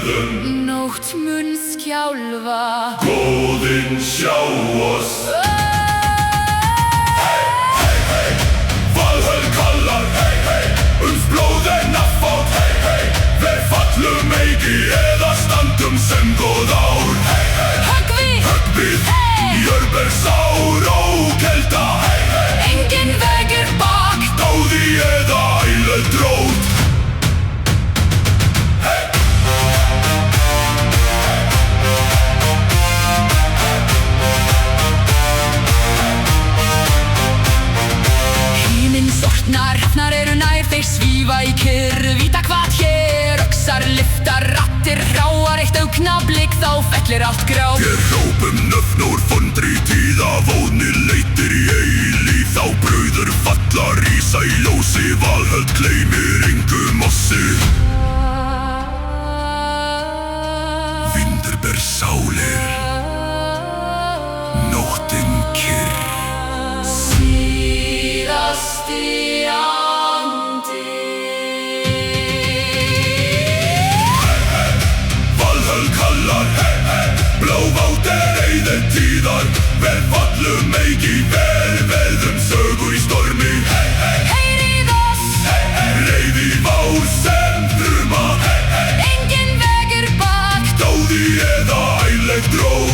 verðum. Nótt mun skjálfa, Góðinn sjá oss. Valhöll kallar, blóð en affát. Við fallum eigi eða standum sem góð ár. Höggvið, Jörber sár ókelda. engin vegur bak. Dáði eða æle drót. Himinn sortnar, hrafnar eru nær, þeir svífa í kyrr. Víta hvað hér, öxar lyftar rattir. Hráar eitt augnablik, þá fellir allt grá. Við hrópum nöfn úr fondri tíða. Vóðnir leitir í eilíð. Þá brauður falla, rísa í ljósi. Valhöll gleymir engu mossi. Vindur ber sálir, nóttin kyrr. Síðasti andi. Valhöll kallar, blóðvátt eyðir tíðar. Við fallum eigi, við veðum sögur í stormi. Heyrið oss, Reiði vár sem þruma. engin vegur bak. Dáði eða æleg drót.